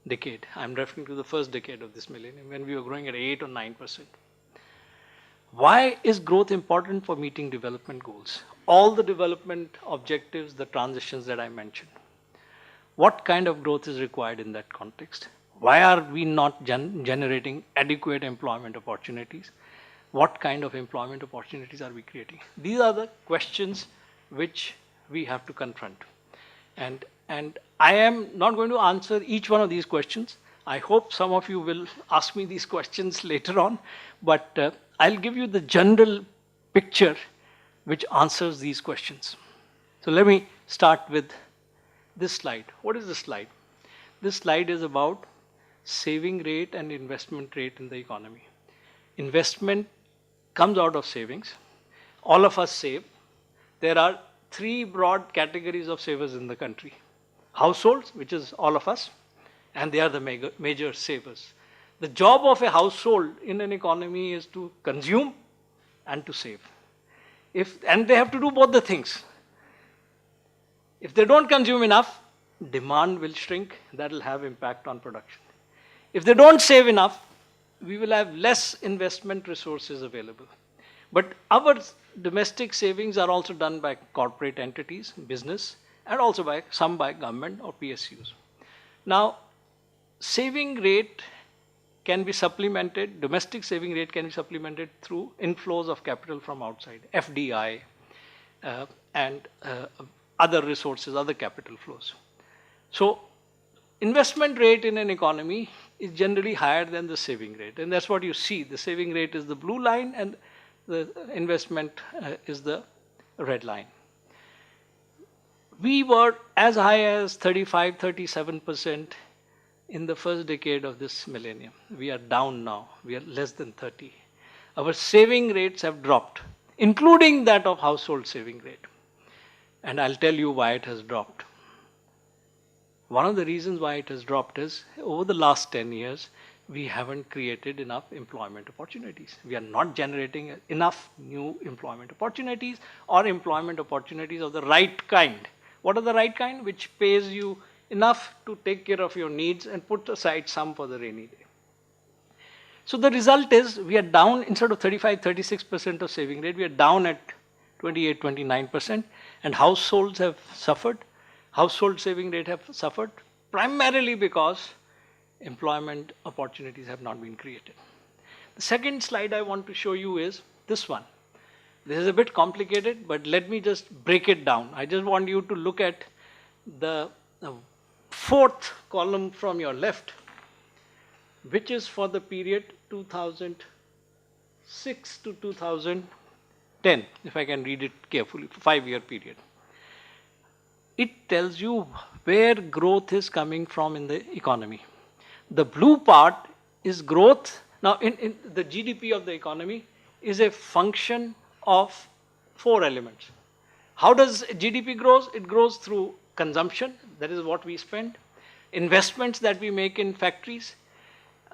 decade? I'm referring to the first decade of this millennium when we were growing at 8 or 9%. Why is growth important for meeting development goals? All the development objectives, the transitions that I mentioned. What kind of growth is required in that context? Why are we not generating adequate employment opportunities? What kind of employment opportunities are we creating? These are the questions which we have to confront. And I am not going to answer each one of these questions. I hope some of you will ask me these questions later on, but I'll give you the general picture which answers these questions. So let me start with this slide. What is this slide? This slide is about saving rate and investment rate in the economy. Investment comes out of savings. All of us save. There are three broad categories of savers in the country. Households, which is all of us, and they are the major savers. The job of a household in an economy is to consume and to save. And they have to do both the things. If they don't consume enough, demand will shrink. That will have impact on production. If they don't save enough, we will have less investment resources available. But our domestic savings are also done by corporate entities, business, and also by some by government or PSUs. Now, saving rate can be supplemented, domestic saving rate can be supplemented through inflows of capital from outside, FDI, and other resources, other capital flows. So, investment rate in an economy is generally higher than the saving rate, and that's what you see. The saving rate is the blue line and the investment is the red line. We were as high as 35, 37% in the first decade of this millennium. We are down now. We are less than 30. Our saving rates have dropped, including that of household saving rate. And I'll tell you why it has dropped. One of the reasons why it has dropped is over the last 10 years, we haven't created enough employment opportunities. We are not generating enough new employment opportunities or employment opportunities of the right kind. What are the right kind? Which pays you enough to take care of your needs and put aside some for the rainy day. So the result is we are down, instead of 35, 36% of saving rate, we are down at 28, 29%, and households have suffered. Household saving rate have suffered primarily because employment opportunities have not been created. The second slide I want to show you is this one. This is a bit complicated, but let me just break it down. I just want you to look at the fourth column from your left, which is for the period 2006 to 2010, if I can read it carefully, 5-year period. It tells you where growth is coming from in the economy. The blue part is growth. Now, in the GDP of the economy is a function of 4 elements. How does GDP grows? It grows through consumption, that is what we spend, investments that we make in factories,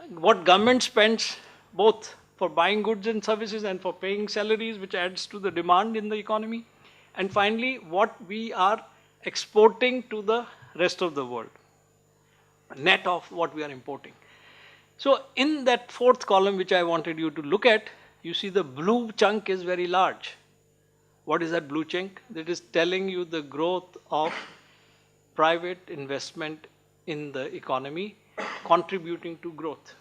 what government spends both for buying goods and services and for paying salaries, which adds to the demand in the economy, and finally what we are exporting to the rest of the world, net of what we are importing. So in that fourth column which I wanted you to look at, you see the blue chunk is very large. What is that blue chunk? That is telling you the growth of private investment in the economy contributing to growth.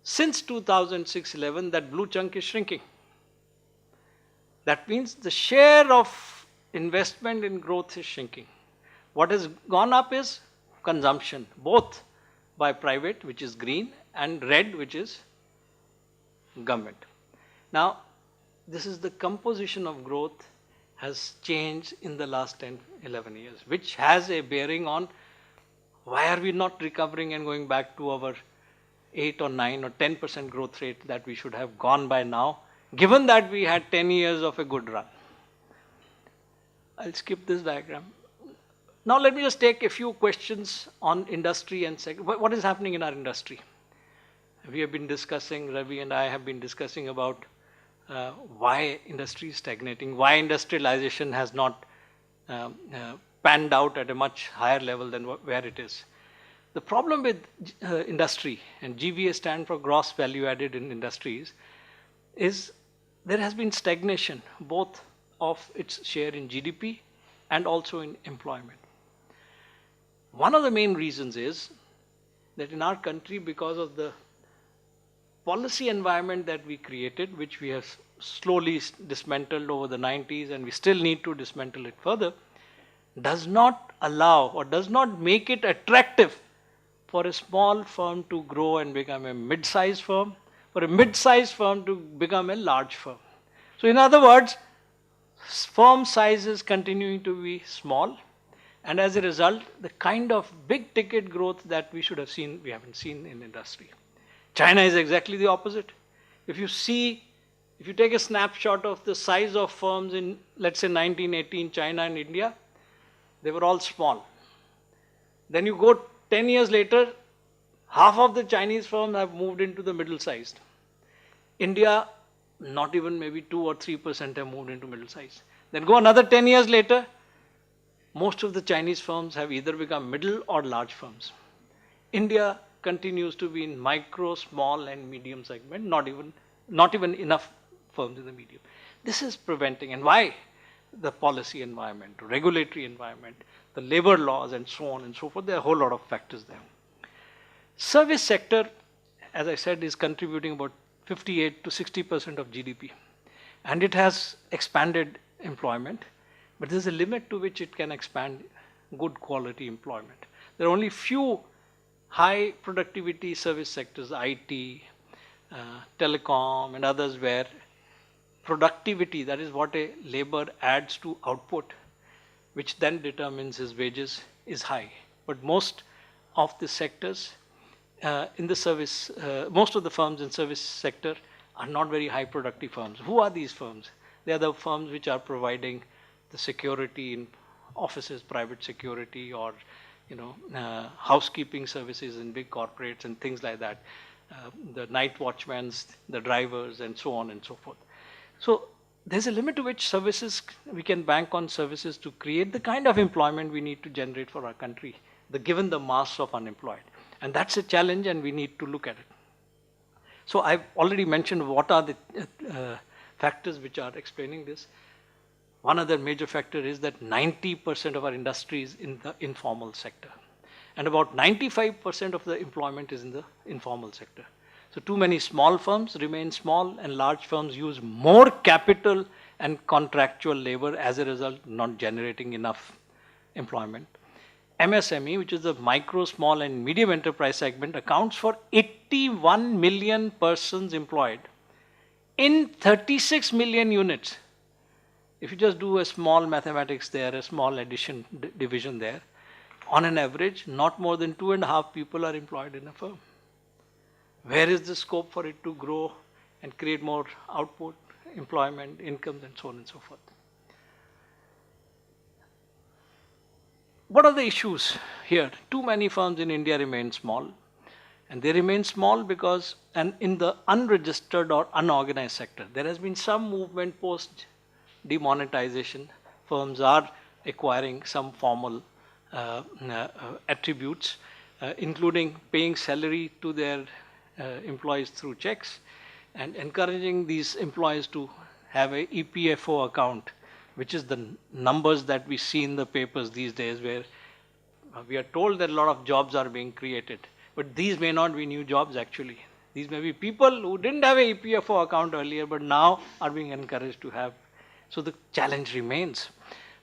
Since 2006-11, that blue chunk is shrinking. That means the share of investment in growth is shrinking. What has gone up is consumption, both by private, which is green, and red, which is government. Now, this is the composition of growth has changed in the last 10, 11 years, which has a bearing on why are we not recovering and going back to our 8 or 9 or 10% growth rate that we should have gone by now, given that we had 10 years of a good run. I'll skip this diagram. Now let me just take a few questions on industry and what is happening in our industry. We have been discussing, Ravi and I have been discussing about why industry is stagnating, why industrialization has not panned out at a much higher level than where it is. The problem with industry, and GVA stand for gross value added in industries, is there has been stagnation both of its share in GDP and also in employment. One of the main reasons is that in our country, because of the policy environment that we created, which we have slowly dismantled over the 90s and we still need to dismantle it further, does not allow or does not make it attractive for a small firm to grow and become a mid-sized firm, for a mid-sized firm to become a large firm. So in other words, firm size is continuing to be small, and as a result, the kind of big ticket growth that we should have seen, we haven't seen in industry. China is exactly the opposite. If you take a snapshot of the size of firms in, let's say, 1918, China and India, they were all small. Then you go 10 years later, half of the Chinese firms have moved into the middle sized. India, not even maybe 2 or 3% have moved into middle size. Then go another 10 years later, most of the Chinese firms have either become middle or large firms. India continues to be in micro, small and medium segment, not even enough firms in the medium. This is preventing, and why? The policy environment, regulatory environment, the labor laws and so on and so forth. There are a whole lot of factors there. Service sector, as I said, is contributing about 58 to 60% of GDP, and it has expanded employment, but there's a limit to which it can expand good quality employment. There are only few high productivity service sectors, IT, telecom and others, where productivity, that is what a labor adds to output, which then determines his wages, is high. But most of the sectors in the service, most of the firms in service sector are not very high productive firms. Who are these firms? They are the firms which are providing the security in offices, private security, or housekeeping services in big corporates and things like that. The night watchmen, the drivers, and so on and so forth. So there's a limit to which services we can bank on services to create the kind of employment we need to generate for our country, given the mass of unemployed. And that's a challenge, and we need to look at it. So I've already mentioned what are the factors which are explaining this. One other major factor is that 90% of our industry is in the informal sector, and about 95% of the employment is in the informal sector. So too many small firms remain small, and large firms use more capital and contractual labor, as a result not generating enough employment. MSME, which is the micro, small and medium enterprise segment, accounts for 81 million persons employed in 36 million units. If you just do a small mathematics there, a small addition division there, on an average, not more than 2.5 people are employed in a firm. Where is the scope for it to grow and create more output, employment, incomes, and so on and so forth? What are the issues here? Too many firms in India remain small, and they remain small because, and in the unregistered or unorganized sector, there has been some movement post demonetization. Firms are acquiring some formal attributes, including paying salary to their employees through checks, and encouraging these employees to have a EPFO account, which is the numbers that we see in the papers these days, where we are told that a lot of jobs are being created. But these may not be new jobs actually. These may be people who didn't have a EPFO account earlier, but now are being encouraged to have. So the challenge remains.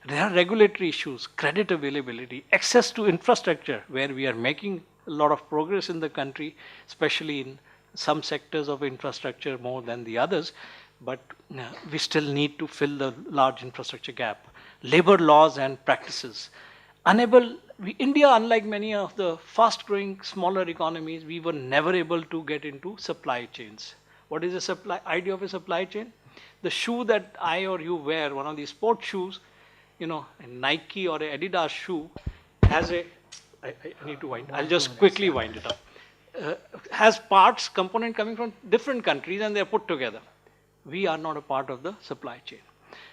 There are regulatory issues, credit availability, access to infrastructure, where we are making a lot of progress in the country, especially in some sectors of infrastructure more than the others, but we still need to fill the large infrastructure gap. Labor laws and practices. India, unlike many of the fast-growing smaller economies, we were never able to get into supply chains. What is the idea of a supply chain? The shoe that I or you wear, one of these sports shoes, a Nike or a Adidas shoe, has I need to wind. I'll just quickly wind it up. Has parts, component coming from different countries, and they're put together. We are not a part of the supply chain.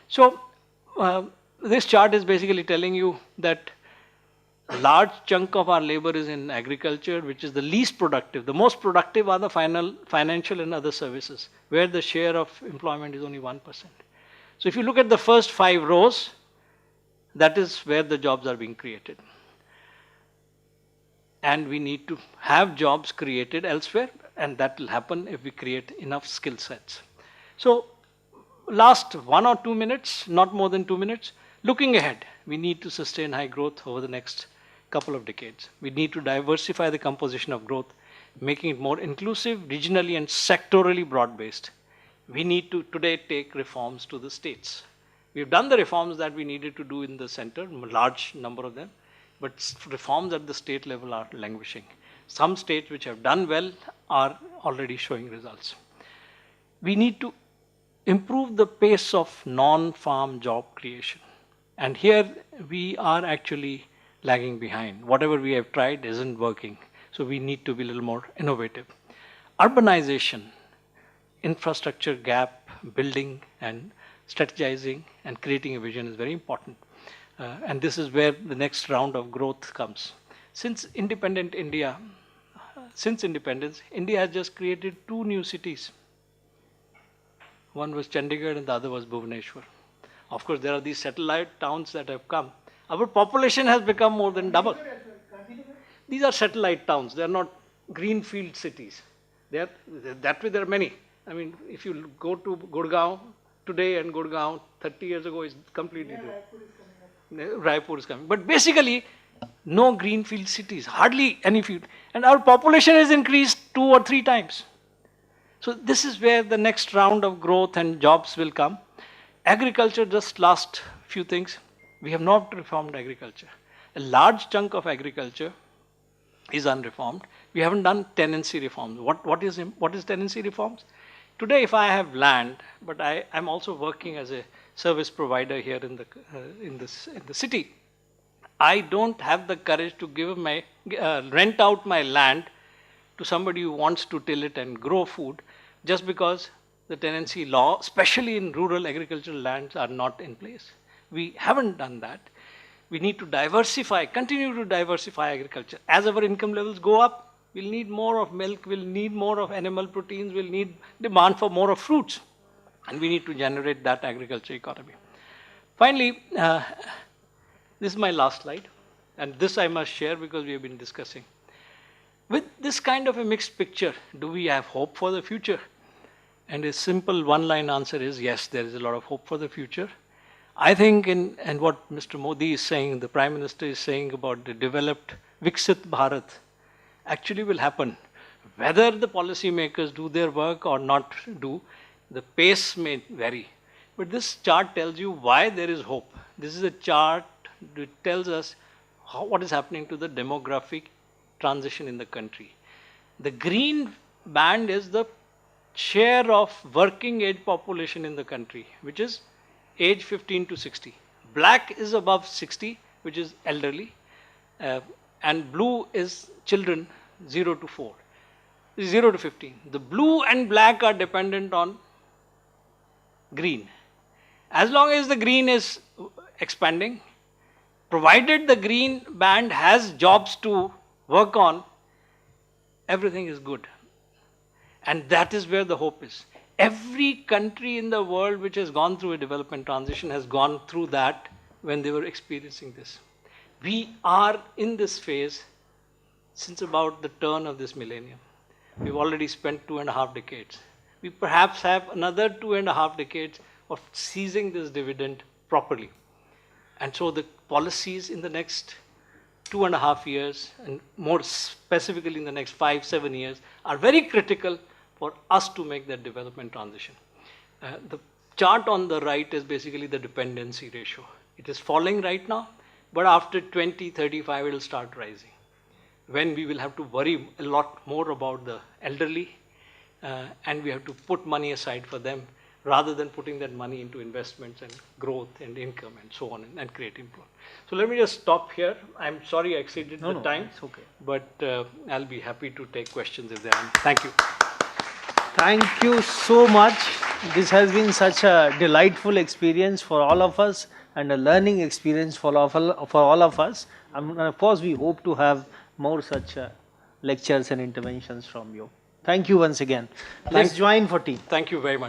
So this chart is basically telling you that a large chunk of our labor is in agriculture, which is the least productive. The most productive are the financial and other services, where the share of employment is only 1%. So if you look at the first 5 rows, that is where the jobs are being created. And we need to have jobs created elsewhere, and that will happen if we create enough skill sets. So last 1 or 2 minutes, not more than 2 minutes, looking ahead, we need to sustain high growth over the next couple of decades. We need to diversify the composition of growth, making it more inclusive, regionally and sectorally broad-based. We need to today take reforms to the states. We've done the reforms that we needed to do in the center, a large number of them, but reforms at the state level are languishing. Some states which have done well are already showing results. We need to improve the pace of non-farm job creation. And here we are actually lagging behind. Whatever we have tried isn't working. So we need to be a little more innovative. Urbanization, infrastructure gap building and strategizing and creating a vision is very important. And this is where the next round of growth comes. Since independence, India has just created 2 new cities. One was Chandigarh and the other was Bhubaneswar. Of course, there are these satellite towns that have come. Our population has become more than double. These are satellite towns. They are not greenfield cities. That way there are many. I mean, if you go to Gurgaon today and Gurgaon 30 years ago is completely different. Raipur is coming. But basically, no greenfield cities, hardly any field. And our population has increased 2 or 3 times. So this is where the next round of growth and jobs will come. Agriculture, just last few things. We have not reformed agriculture. A large chunk of agriculture is unreformed. We haven't done tenancy reforms. What is tenancy reforms? Today, if I have land, but I'm also working as a service provider here in the city, I don't have the courage to give rent out my land to somebody who wants to till it and grow food, just because the tenancy law, especially in rural agricultural lands, are not in place. We haven't done that. We need to continue to diversify agriculture. As our income levels go up, we'll need more of milk, we'll need more of animal proteins, we'll need demand for more of fruits. And we need to generate that agriculture economy. Finally, this is my last slide. And this I must share because we have been discussing. With this kind of a mixed picture, do we have hope for the future? And a simple one-line answer is yes, there is a lot of hope for the future. I think and what Mr. Modi is saying, the Prime Minister is saying about the developed Viksit Bharat actually will happen. Whether the policymakers do their work or not do, the pace may vary. But this chart tells you why there is hope. This is a chart that tells us what is happening to the demographic transition in the country. The green band is the share of working age population in the country, which is age 15 to 60. Black is above 60, which is elderly, and blue is children 0 to 4, 0 to 15. The blue and black are dependent on green. As long as the green is expanding, provided the green band has jobs to work on, everything is good. And that is where the hope is. Every country in the world which has gone through a development transition has gone through that when they were experiencing this. We are in this phase since about the turn of this millennium. We've already spent 2.5 decades. We perhaps have another 2.5 decades of seizing this dividend properly. And so the policies in the next 2.5 years, and more specifically in the next 5-7 years, are very critical for us to make that development transition. The chart on the right is basically the dependency ratio. It is falling right now, but after 2035 it will start rising, when we will have to worry a lot more about the elderly, and we have to put money aside for them rather than putting that money into investments and growth and income and so on, and create employment. So let me just stop here. I'm sorry I exceeded the time. It's okay. But I'll be happy to take questions if there are any. Thank you. Thank you so much. This has been such a delightful experience for all of us and a learning experience for all of us. And of course, we hope to have more such lectures and interventions from you. Thank you once again. Let's join for tea. Thank you very much.